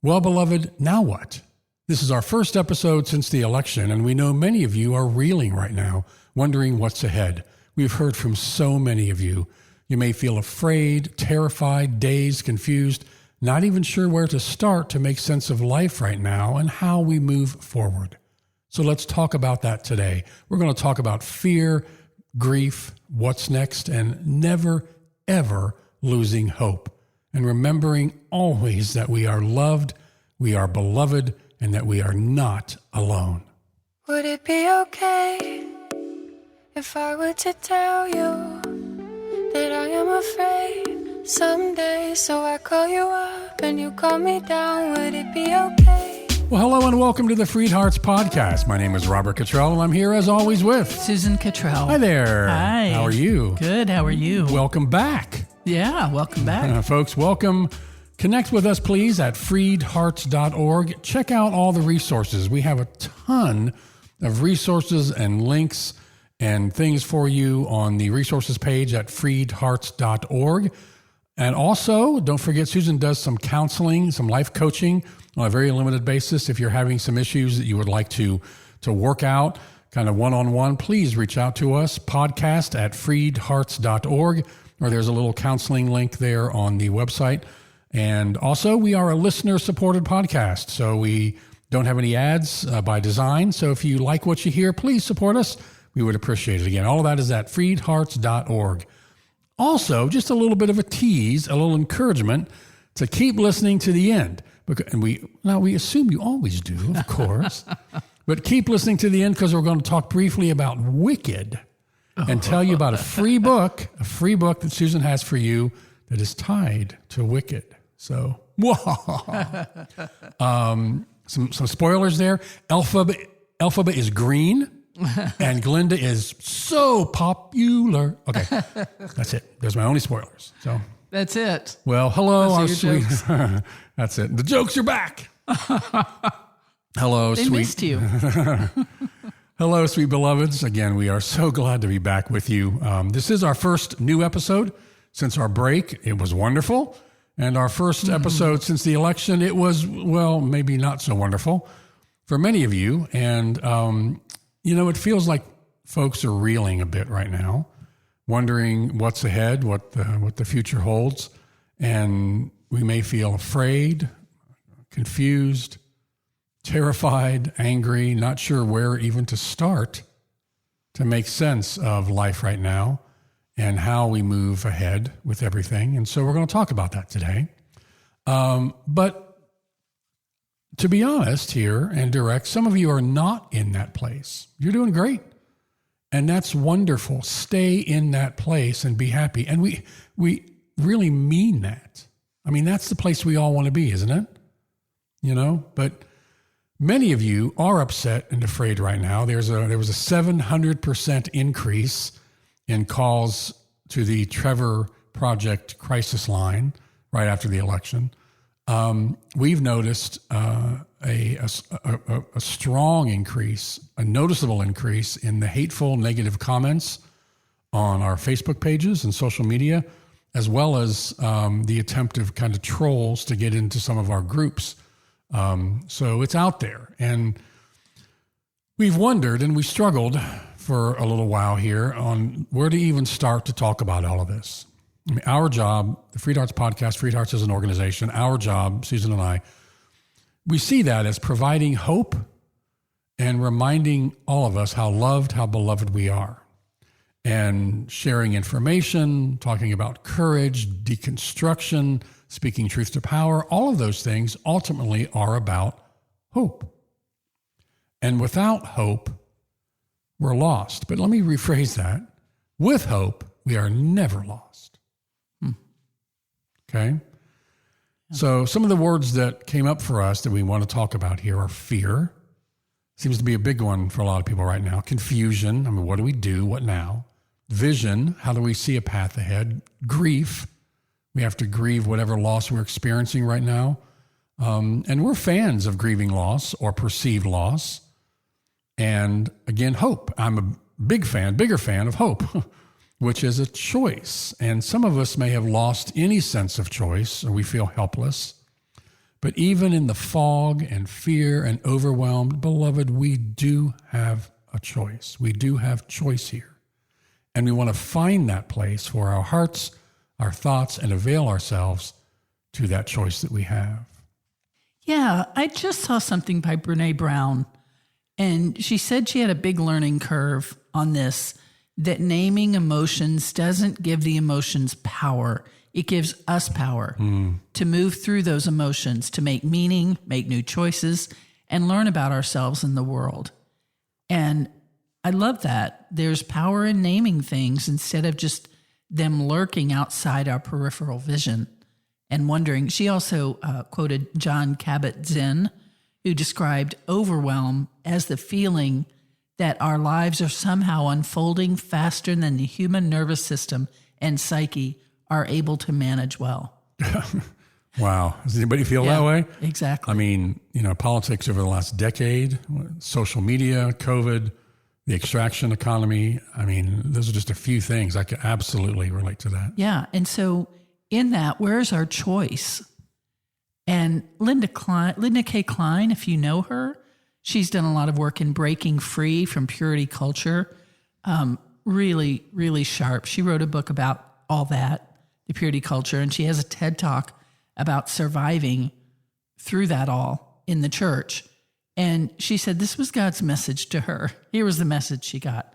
Well, beloved, now what? This is our first episode since the election, and we know many of you are reeling right now, wondering what's ahead. We've heard from so many of you. You may feel afraid, terrified, dazed, confused, not even sure where to start to make sense of life right now and how we move forward. So let's talk about that today. We're going to talk about fear, grief, what's next, and never, ever losing hope. And remembering always that we are loved, we are beloved, and that we are not alone. Would it be okay if I were to tell you that I am afraid someday? So I call you up and you call me down. Would it be okay? Well, hello and welcome to the FreedHearts podcast. My name is Robert Cottrell, and I'm here as always with Susan Cottrell. Hi there. Hi. How are you? Good. How are you? Welcome back. Yeah, welcome back. Folks, welcome. Connect with us, please, at FreedHearts.org. Check out all the resources. We have a ton of resources and links and things for you on the resources page at FreedHearts.org. And also, don't forget, Susan does some counseling, some life coaching on a very limited basis. If you're having some issues that you would like to work out, kind of one-on-one, please reach out to us, podcast at FreedHearts.org, or there's a little counseling link there on the website. And also, we are a listener-supported podcast, so we don't have any ads by design. So if you like what you hear, please support us. We would appreciate it. Again, all of that is at freedhearts.org. Also, just a little bit of a tease, a little encouragement to keep listening to the end. And we assume you always do, of course. But keep listening to the end because we're going to talk briefly about Wicked and tell you about a free book that Susan has for you that is tied to Wicked. So, some spoilers there. Elphaba is green, and Glinda is so popular. Okay, that's it. There's my only spoilers. So That's it. well, hello, our Those are your sweet. That's it. The jokes are back. Hello, They sweet. missed you. Hello, sweet beloveds. Again, we are so glad to be back with you. This is our first new episode since our break. It was wonderful. And our first episode since the election, it was, well, maybe not so wonderful for many of you. And, it feels like folks are reeling a bit right now, wondering what's ahead, what the future holds. And we may feel afraid, confused, terrified, angry, not sure where even to start to make sense of life right now and how we move ahead with everything. And so we're going to talk about that today. But to be honest here and direct, some of you are not in that place. You're doing great. And that's wonderful. Stay in that place and be happy. And we really mean that. I mean, that's the place we all want to be, isn't it? But many of you are upset and afraid right now. There was a 700% increase in calls to the Trevor Project crisis line right after the election. We've noticed a strong increase, a noticeable increase in the hateful, negative comments on our Facebook pages and social media, as well as the attempt of kind of trolls to get into some of our groups. So it's out there. And we've wondered and we struggled for a little while here on where to even start to talk about all of this. I mean, our job, the FreedHearts podcast, FreedHearts is an organization, our job, Susan and I, we see that as providing hope and reminding all of us how loved, how beloved we are. And sharing information, talking about courage, deconstruction, speaking truth to power, all of those things ultimately are about hope. And without hope, we're lost. But let me rephrase that. With hope, we are never lost. Okay? So some of the words that came up for us that we want to talk about here are fear. Seems to be a big one for a lot of people right now. Confusion. I mean, what do we do? What now? Vision. How do we see a path ahead? Grief. We have to grieve whatever loss we're experiencing right now. And we're fans of grieving loss or perceived loss. And again, hope. I'm a bigger fan of hope, which is a choice. And some of us may have lost any sense of choice, or we feel helpless. But even in the fog and fear and overwhelmed, beloved, we do have a choice. We do have choice here. And we want to find that place for our hearts, our thoughts, and avail ourselves to that choice that we have. Yeah, I just saw something by Brene Brown, and she said she had a big learning curve on this, that naming emotions doesn't give the emotions power. It gives us power to move through those emotions, to make meaning, make new choices, and learn about ourselves and the world. And I love that. There's power in naming things instead of just them lurking outside our peripheral vision and wondering. She also quoted John Kabat-Zinn, who described overwhelm as the feeling that our lives are somehow unfolding faster than the human nervous system and psyche are able to manage well. Wow. Does anybody feel that way? Exactly. I mean, politics over the last decade, social media, COVID, the extraction economy. I mean, those are just a few things. I can absolutely relate to that. Yeah. And so in that, where's our choice? And Linda K. Klein, if you know her, she's done a lot of work in breaking free from purity culture. Really, really sharp. She wrote a book about all that, the purity culture, and she has a TED Talk about surviving through that all in the church. And she said this was God's message to her. Here was the message she got.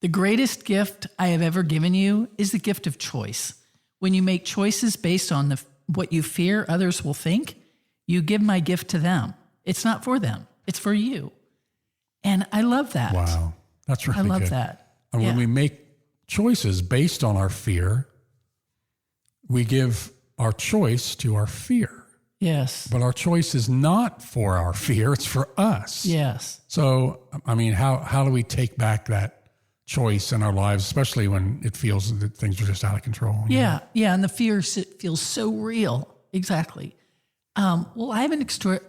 The greatest gift I have ever given you is the gift of choice. When you make choices based on what you fear others will think, you give my gift to them. It's not for them. It's for you. And I love that. Wow. That's really good. I love that. And when we make choices based on our fear, we give our choice to our fear. Yes. But our choice is not for our fear, it's for us. Yes. So, I mean, how do we take back that choice in our lives, especially when it feels that things are just out of control? Yeah. Yeah. And the fear feels so real. Exactly. Well, I have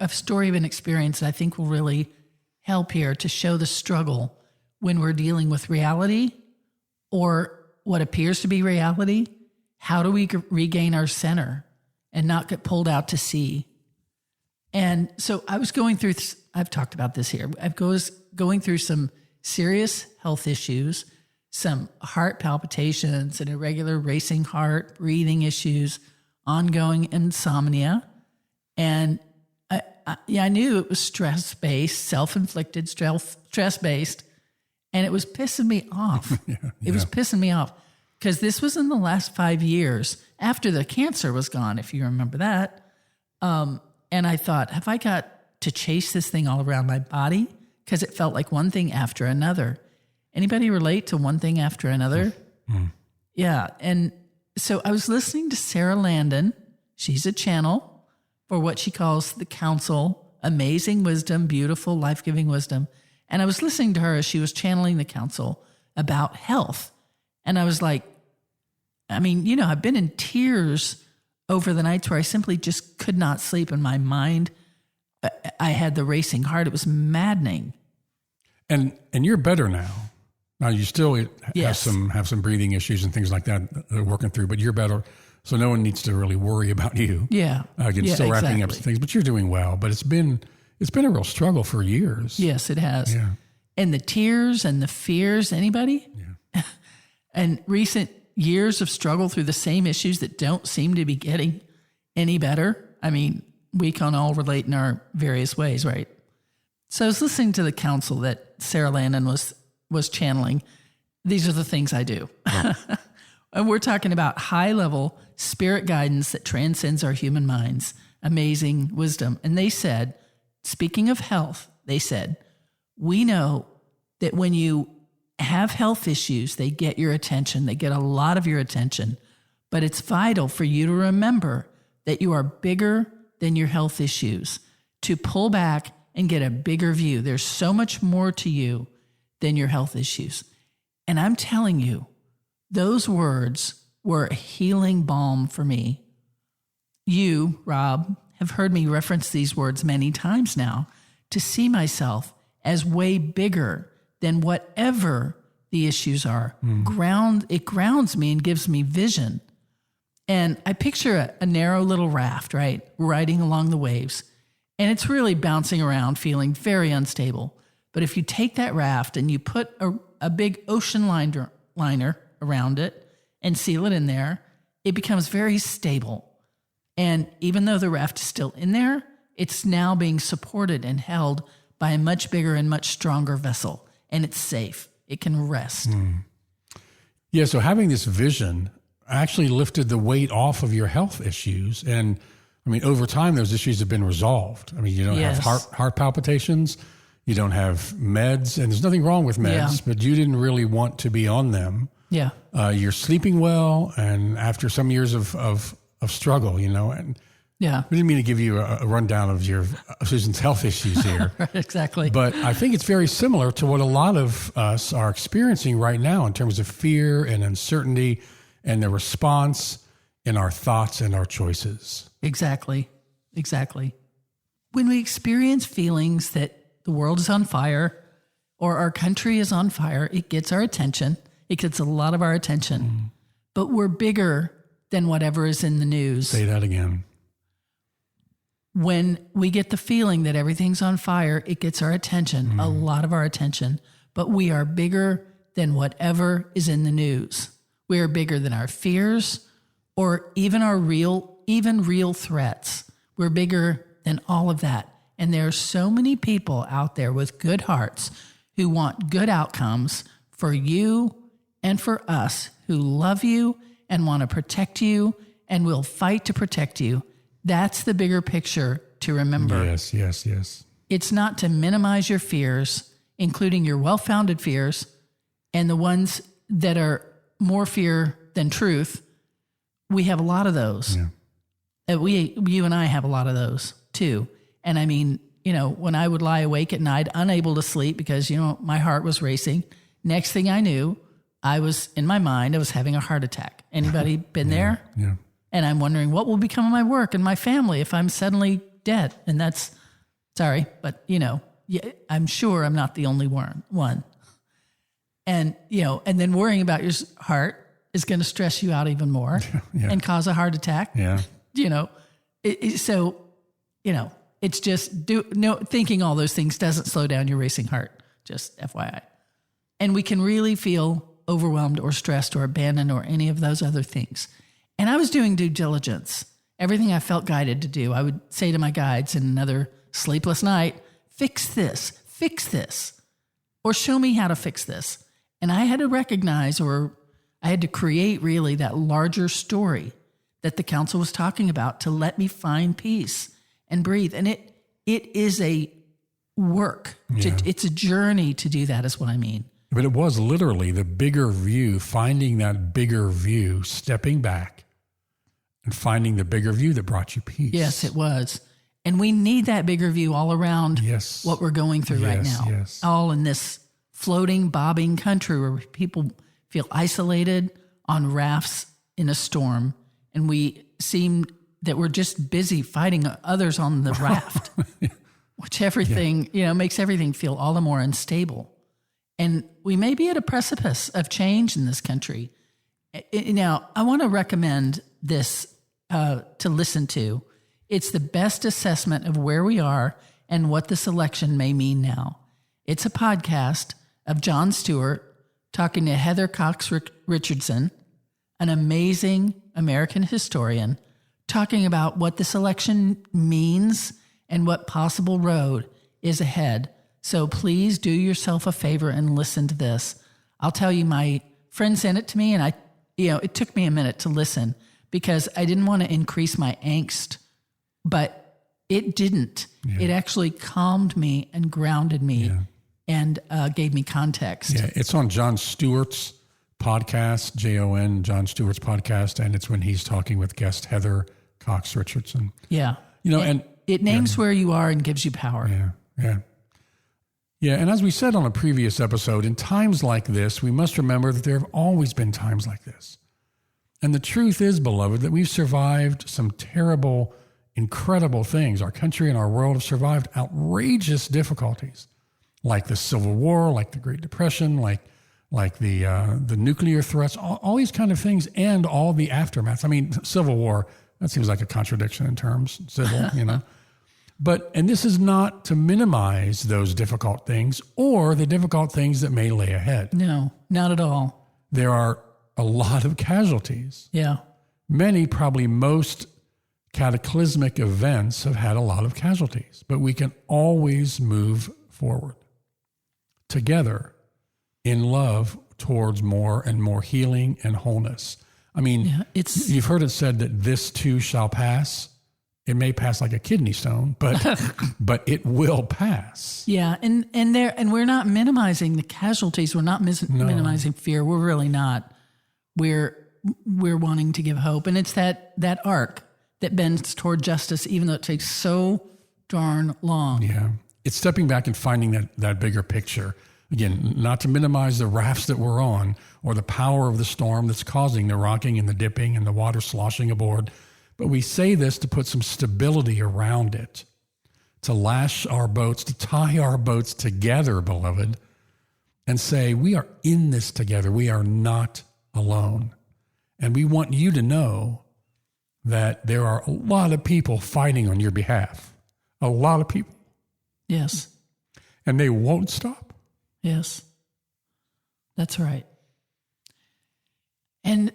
a story of an experience that I think will really help here to show the struggle when we're dealing with reality or what appears to be reality. How do we regain our center and not get pulled out to sea? And so I was going through, I've talked about this here. I was going through some serious health issues, some heart palpitations, an irregular racing heart, breathing issues, ongoing insomnia. And I knew it was stress-based, self-inflicted, stress-based, and it was pissing me off. It was pissing me off because this was in the last 5 years after the cancer was gone, if you remember that. And I thought, have I got to chase this thing all around my body? Because it felt like one thing after another. Anybody relate to one thing after another? Yeah. And so I was listening to Sarah Landon. She's a channel for what she calls the counsel, amazing wisdom, beautiful, life-giving wisdom. And I was listening to her as she was channeling the counsel about health. And I was like, I mean, I've been in tears over the nights where I simply just could not sleep in my mind. I had the racing heart. It was maddening. And you're better now. Now you still have some breathing issues and things like that they're working through, but you're better. So no one needs to really worry about you. Yeah. Still wrapping up some things, but you're doing well. But it's been a real struggle for years. Yes, it has. Yeah. And the tears and the fears, anybody? Yeah. And recent years of struggle through the same issues that don't seem to be getting any better. I mean, we can all relate in our various ways, right? So I was listening to the counsel that Sarah Landon was channeling. These are the things I do. And we're talking about high-level spirit guidance that transcends our human minds, amazing wisdom. And they said, speaking of health, they said, we know that when you have health issues, they get your attention. They get a lot of your attention. But it's vital for you to remember that you are bigger than your health issues, to pull back and get a bigger view. There's so much more to you than your health issues. And I'm telling you, those words were a healing balm for me. You, Rob, have heard me reference these words many times now, to see myself as way bigger than whatever the issues are. It grounds me and gives me vision. And I picture a narrow little raft, right, riding along the waves. And it's really bouncing around, feeling very unstable. But if you take that raft and you put a big ocean liner around it and seal it in there, it becomes very stable. And even though the raft is still in there, it's now being supported and held by a much bigger and much stronger vessel. And it's safe. It can rest. Yeah, so having this vision actually lifted the weight off of your health issues. And I mean, over time, those issues have been resolved. I mean, you don't have heart palpitations, you don't have meds, and there's nothing wrong with meds, but you didn't really want to be on them. Yeah. You're sleeping well, and after some years of struggle, and Yeah. we didn't mean to give you a rundown of Susan's health issues here. Right, exactly. But I think it's very similar to what a lot of us are experiencing right now in terms of fear and uncertainty and the response in our thoughts and our choices. Exactly. When we experience feelings that the world is on fire or our country is on fire, it gets our attention. It gets a lot of our attention. But we're bigger than whatever is in the news. Say that again. When we get the feeling that everything's on fire, it gets our attention, a lot of our attention. But we are bigger than whatever is in the news. We are bigger than our fears or even real threats. We're bigger than all of that. And there are so many people out there with good hearts who want good outcomes for you and for us, who love you and want to protect you and will fight to protect you. That's the bigger picture to remember. Yes. It's not to minimize your fears, including your well-founded fears and the ones that are more fear than truth. We have a lot of those. Yeah. You and I have a lot of those too. And I mean, when I would lie awake at night, unable to sleep because, my heart was racing. Next thing I knew, I was having a heart attack. Anybody been there? Yeah. And I'm wondering what will become of my work and my family if I'm suddenly dead. And that's, sorry, but I'm sure I'm not the only one. And, and then worrying about your heart is going to stress you out even more and cause a heart attack. Yeah. It's just thinking all those things doesn't slow down your racing heart, just FYI. And we can really feel overwhelmed or stressed or abandoned or any of those other things. And I was doing due diligence, everything I felt guided to do. I would say to my guides in another sleepless night, fix this, or show me how to fix this. And I had to recognize, or I had to create really that larger story that the council was talking about to let me find peace and breathe. And it is a work. It's a journey to do that is what I mean. But it was literally the bigger view, finding that bigger view, stepping back and finding the bigger view that brought you peace. Yes, it was. And we need that bigger view all around what we're going through right now. Yes. All in this floating, bobbing country where people feel isolated on rafts in a storm. And we seem that we're just busy fighting others on the raft, which makes everything feel all the more unstable. And we may be at a precipice of change in this country. Now, I want to recommend this to listen to. It's the best assessment of where we are and what this election may mean now. It's a podcast of Jon Stewart talking to Heather Cox Richardson, an amazing American historian, talking about what this election means and what possible road is ahead. So please do yourself a favor and listen to this. I'll tell you, my friend sent it to me, and it took me a minute to listen because I didn't want to increase my angst, but it didn't. Yeah. It actually calmed me and grounded me and gave me context. Yeah, it's on Jon Stewart's podcast, Jon Stewart's podcast, and it's when he's talking with guest Heather Cox Richardson. Yeah. And it names where you are and gives you power. Yeah, and as we said on a previous episode, in times like this, we must remember that there have always been times like this. And the truth is, beloved, that we've survived some terrible, incredible things. Our country and our world have survived outrageous difficulties, like the Civil War, like the Great Depression, like like the nuclear threats, all these kind of things, and all the aftermaths. I mean, Civil War, that seems like a contradiction in terms, civil, and this is not to minimize those difficult things or the difficult things that may lay ahead. No, not at all. There are a lot of casualties. Yeah. Many, probably most cataclysmic events have had a lot of casualties, but we can always move forward together in love towards more and more healing and wholeness. I mean, you've heard it said that this too shall pass. It may pass like a kidney stone, but it will pass. Yeah, and we're not minimizing the casualties. We're not minimizing fear. We're really not. We're wanting to give hope, and it's that arc that bends toward justice, even though it takes so darn long. Yeah, it's stepping back and finding that bigger picture. Again, not to minimize the rafts that we're on or the power of the storm that's causing the rocking and the dipping and the water sloshing aboard. But we say this to put some stability around it, to lash our boats, to tie our boats together, beloved, and say, we are in this together. We are not alone. And we want you to know that there are a lot of people fighting on your behalf. A lot of people. Yes. And they won't stop. Yes. That's right. And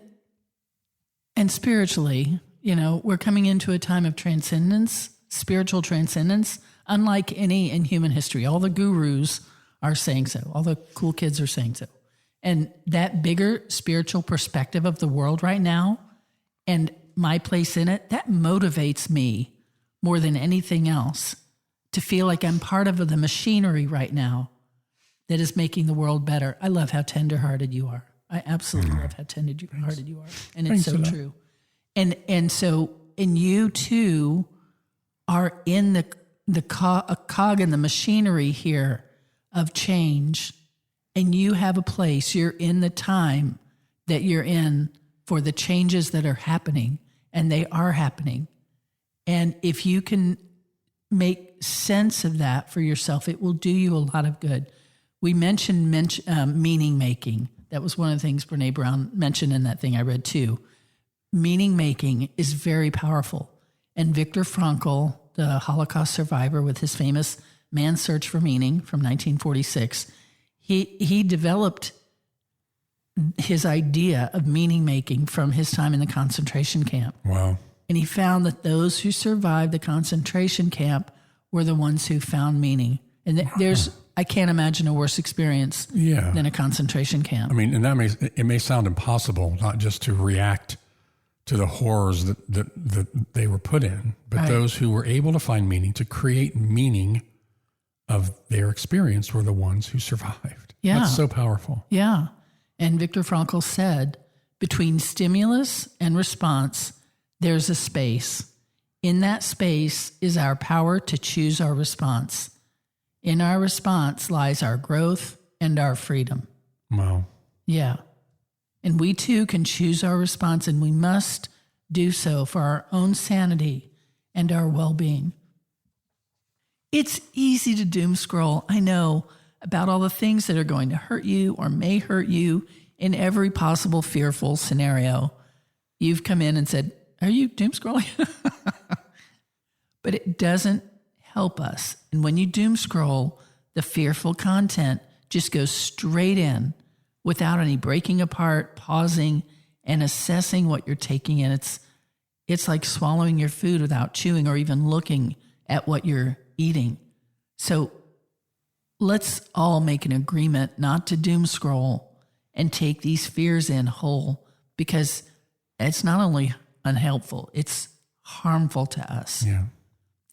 spiritually, we're coming into a time of transcendence, spiritual transcendence, unlike any in human history. All the gurus are saying so. All the cool kids are saying so. And that bigger spiritual perspective of the world right now and my place in it, that motivates me more than anything else to feel like I'm part of the machinery right now that is making the world better. I love how tenderhearted you are. I absolutely love how tenderhearted you are. And it's so true. And so, you too are in a cog in the machinery here of change, and you have a place. You're in the time that you're in for the changes that are happening, and they are happening. And if you can make sense of that for yourself, it will do you a lot of good. We mentioned meaning making. That was one of the things Brene Brown mentioned in that thing I read too. Meaning making is very powerful. And Viktor Frankl, the Holocaust survivor with his famous Man's Search for Meaning from 1946, he developed his idea of meaning making from his time in the concentration camp. Wow. And he found that those who survived the concentration camp were the ones who found meaning. And I can't imagine a worse experience than a concentration camp. I mean, and it may sound impossible, not just to react to the horrors that they were put in, but those who were able to find meaning, to create meaning of their experience, were the ones who survived. Yeah. That's so powerful. Yeah. And Viktor Frankl said, between stimulus and response, there's a space. In that space is our power to choose our response. In our response lies our growth and our freedom. Wow. Yeah. And we too can choose our response, and we must do so for our own sanity and our well-being. It's easy to doom scroll, I know, about all the things that are going to hurt you or may hurt you in every possible fearful scenario. You've come in and said, are you doom scrolling? But it doesn't help us. And when you doom scroll, the fearful content just goes straight in without any breaking apart, pausing, and assessing what you're taking in. It's like swallowing your food without chewing or even looking at what you're eating. So let's all make an agreement not to doom scroll and take these fears in whole, because it's not only unhelpful, it's harmful to us. Yeah.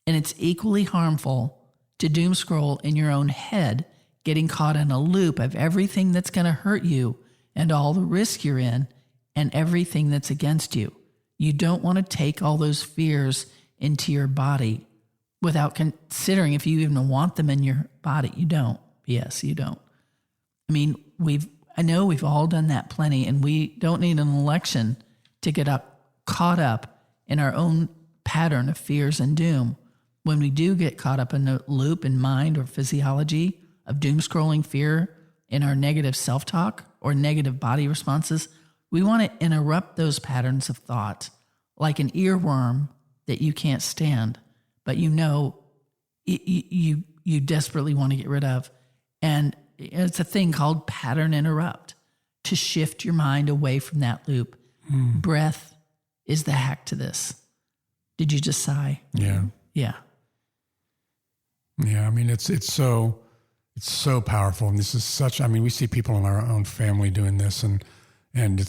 And it's equally harmful to doom scroll in your own head, getting caught in a loop of everything that's going to hurt you and all the risk you're in and everything that's against you. You don't want to take all those fears into your body without considering if you even want them in your body. You don't. Yes, you don't. I mean, I know we've all done that plenty, and we don't need an election to get caught up in our own pattern of fears and doom. When we do get caught up in a loop in mind or physiology of doom scrolling fear in our negative self-talk, or negative body responses, we want to interrupt those patterns of thought like an earworm that you can't stand, but you desperately want to get rid of. And it's a thing called pattern interrupt to shift your mind away from that loop. Breath is the hack to this. Did you just sigh? Yeah. Yeah. Yeah. I mean, it's so powerful. And this is such, I mean, we see people in our own family doing this and and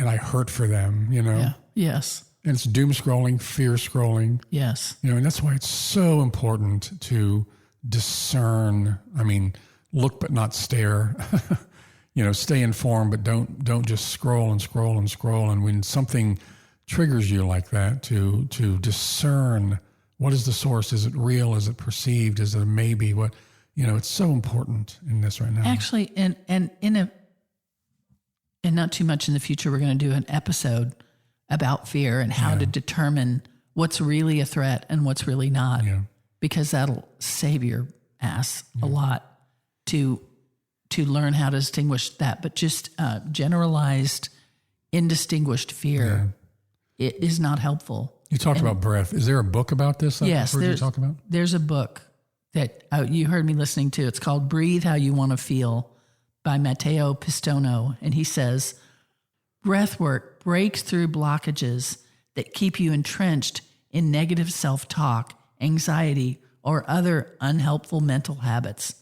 I hurt for them, you know? Yeah. Yes. And it's doom scrolling, fear scrolling. Yes. You know, and that's why it's so important to discern. I mean, look but not stare. You know, stay informed, but don't just scroll and scroll and scroll. And when something triggers you like that, to discern what is the source? Is it real? Is it perceived? Is it a maybe? What, you know, it's so important in this right now. Actually, and not too much in the future, we're going to do an episode about fear and how to determine what's really a threat and what's really not, because that'll save your ass a lot to learn how to distinguish that. But just generalized, indistinguished fear, it is not helpful. You talked about breath. Is there a book about this? Yes, you talk about? There's a book that you heard me listening to. It's called Breathe How You Want to Feel by Matteo Pistono. And he says, breath work breaks through blockages that keep you entrenched in negative self-talk, anxiety, or other unhelpful mental habits.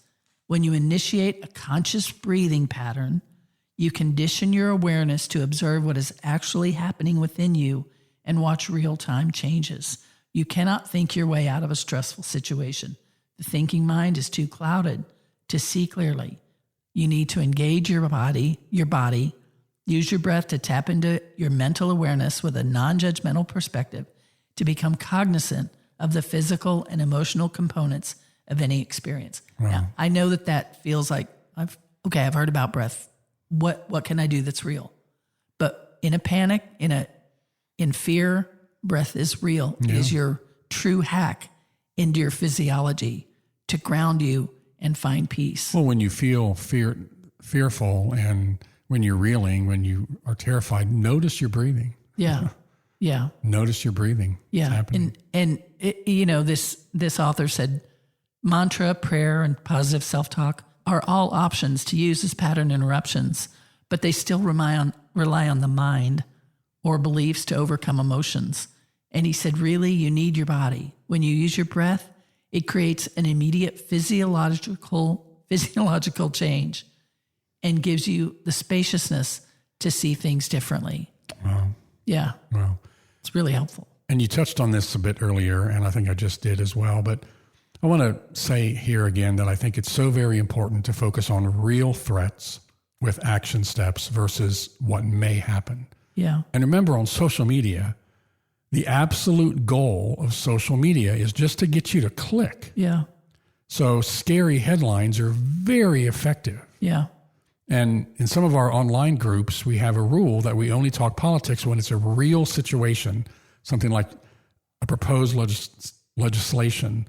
When you initiate a conscious breathing pattern, you condition your awareness to observe what is actually happening within you and watch real-time changes. You cannot think your way out of a stressful situation. The thinking mind is too clouded to see clearly. You need to engage your body, use your breath to tap into your mental awareness with a non-judgmental perspective to become cognizant of the physical and emotional components of any experience. Wow. Now, I know that feels like, I've heard about breath. What can I do that's real? But in a panic, in fear, breath is real. It is your true hack into your physiology to ground you and find peace. Well, when you feel fearful and when you're reeling, when you are terrified, notice your breathing. Yeah. Yeah. Notice your breathing. Yeah. It's happening. And this author said mantra, prayer, and positive self-talk are all options to use as pattern interruptions, but they still rely on the mind or beliefs to overcome emotions. And he said, really, you need your body. When you use your breath, it creates an immediate physiological change and gives you the spaciousness to see things differently. Wow. Yeah. Wow. It's really helpful. And you touched on this a bit earlier, and I think I just did as well, but I want to say here again that I think it's so very important to focus on real threats with action steps versus what may happen. Yeah. And remember, on social media, the absolute goal of social media is just to get you to click. Yeah. So scary headlines are very effective. Yeah. And in some of our online groups, we have a rule that we only talk politics when it's a real situation, something like a proposed legislation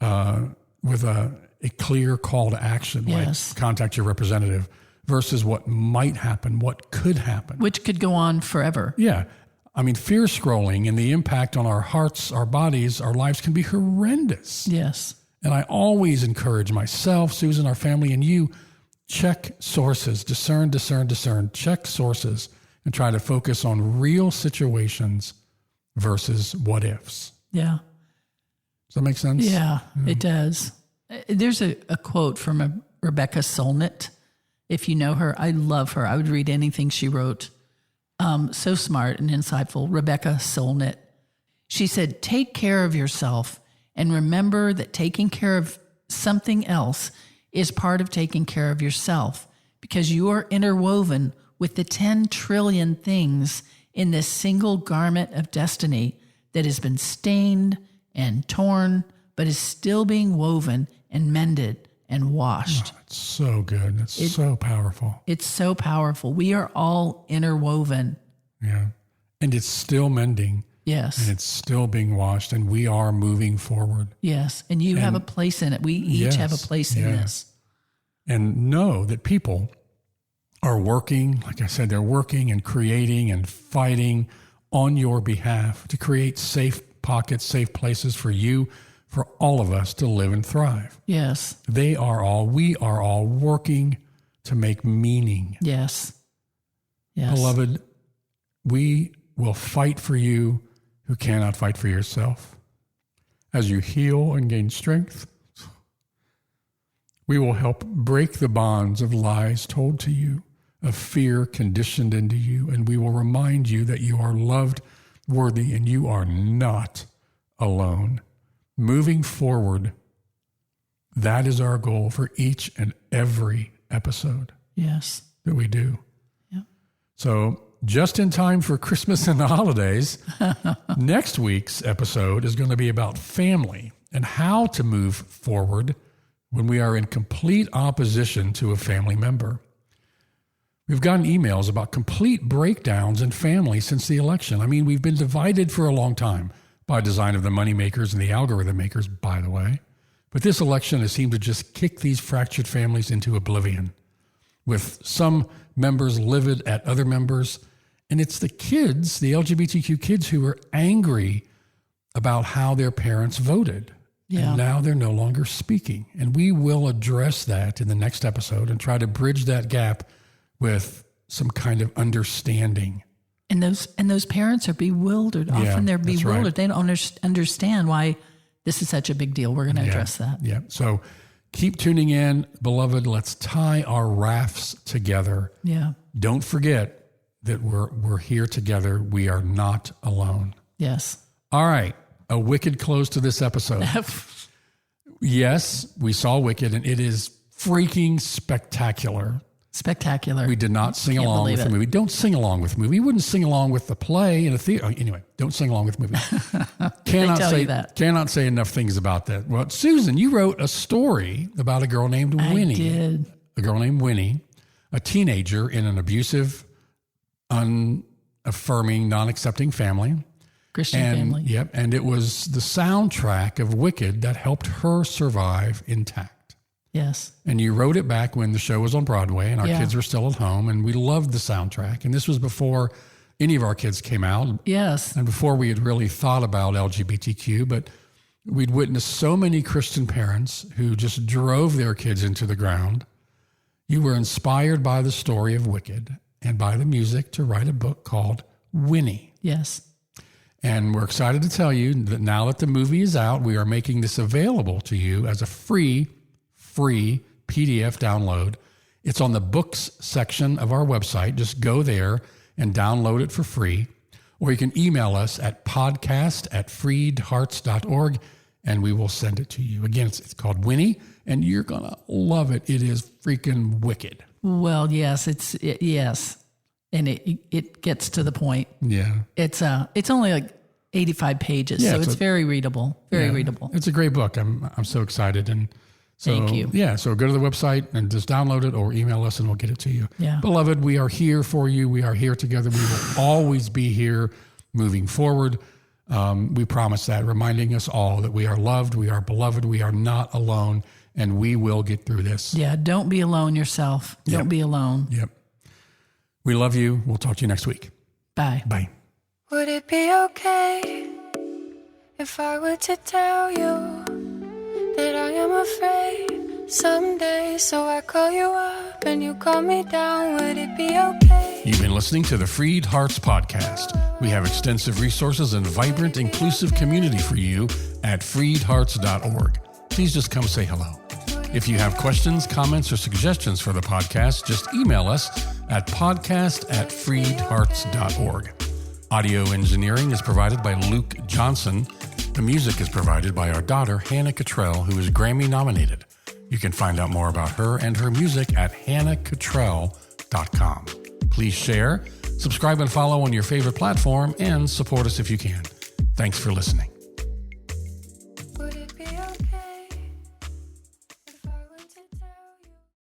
with a clear call to action, Yes. like contact your representative, versus what might happen, what could happen. Which could go on forever. Yeah. I mean, fear scrolling and the impact on our hearts, our bodies, our lives can be horrendous. Yes. And I always encourage myself, Susan, our family, and you, check sources, discern, check sources, and try to focus on real situations versus what ifs. Yeah. Does that make sense? Yeah, it does. There's a quote from Rebecca Solnit. If you know her, I love her. I would read anything she wrote. So smart and insightful. Rebecca Solnit. She said, take care of yourself and remember that taking care of something else is part of taking care of yourself, because you are interwoven with the 10 trillion things in this single garment of destiny that has been stained and torn, but is still being woven and mended and washed. Oh, it's so good. It's so powerful. It's so powerful. We are all interwoven. Yeah. And it's still mending. Yes. And it's still being washed, and we are moving forward. Yes. And you have a place in it. We each have a place in this. And know that people are working, like I said, they're working and creating and fighting on your behalf to create safe pockets, safe places for you, for all of us to live and thrive. Yes. We are all working to make meaning. Yes. Yes. Beloved, we will fight for you who cannot fight for yourself. As you heal and gain strength, we will help break the bonds of lies told to you, of fear conditioned into you, and we will remind you that you are loved, worthy, and you are not alone. Moving forward, that is our goal for each and every episode Yes. that we do. Yeah. So just in time for Christmas and the holidays, next week's episode is going to be about family and how to move forward when we are in complete opposition to a family member. We've gotten emails about complete breakdowns in family since the election. I mean, we've been divided for a long time by design of the money makers and the algorithm makers, by the way. But this election has seemed to just kick these fractured families into oblivion, with some members livid at other members. And it's the kids, the LGBTQ kids, who are angry about how their parents voted. Yeah. And now they're no longer speaking. And we will address that in the next episode and try to bridge that gap with some kind of understanding. And those parents are bewildered. Often they're that's bewildered. right. They don't understand why this is such a big deal. We're going to address that. Yeah. So keep tuning in, beloved. Let's tie our rafts together. Yeah. Don't forget that we're here together. We are not alone. Yes. All right. A wicked close to this episode. Yes, we saw Wicked, and it is freaking spectacular. Spectacular. We did not sing along with the movie. Don't sing along with the movie. We wouldn't sing along with the play in a theater. Anyway, don't sing along with the movie. Cannot say enough things about that. Well, Susan, you wrote a story about a girl named Winnie. I did. A girl named Winnie, a teenager in an abusive, unaffirming, non-accepting family. Christian family. Yep. And it was the soundtrack of Wicked that helped her survive intact. Yes. And you wrote it back when the show was on Broadway and our Yeah. kids were still at home, and we loved the soundtrack. And this was before any of our kids came out. Yes. And before we had really thought about LGBTQ, but we'd witnessed so many Christian parents who just drove their kids into the ground. You were inspired by the story of Wicked and by the music to write a book called Winnie. Yes. And we're excited to tell you that now that the movie is out, we are making this available to you as a free PDF download. It's on the books section of our website. Just go there and download it for free. Or you can email us at podcast@freedhearts.org and we will send it to you. Again, it's called Winnie, and you're going to love it. It is freaking wicked. Well, yes, yes. And it gets to the point. Yeah. It's only like 85 pages, Yeah, so it's very readable. Very readable. It's a great book. I'm so excited. And so, Thank you. Yeah, so go to the website and just download it or email us and we'll get it to you. Yeah. Beloved, we are here for you. We are here together. We will always be here moving forward. We promise that, reminding us all that we are loved, we are beloved, we are not alone, and we will get through this. Yeah, don't be alone yourself. Yep. Don't be alone. Yep. We love you. We'll talk to you next week. Bye. Bye. Would it be okay if I were to tell you that I am afraid someday? So I call you up and you call me down. Would it be okay? You've been listening to the Freed Hearts Podcast. We have extensive resources and vibrant, inclusive community for you at freedhearts.org. Please just come say hello. If you have questions, comments, or suggestions for the podcast, just email us at podcast@freedhearts.org. Audio engineering is provided by Luke Johnson. The music is provided by our daughter, Hannah Cottrell, who is Grammy nominated. You can find out more about her and her music at hannahcottrell.com. Please share, subscribe, and follow on your favorite platform, and support us if you can. Thanks for listening.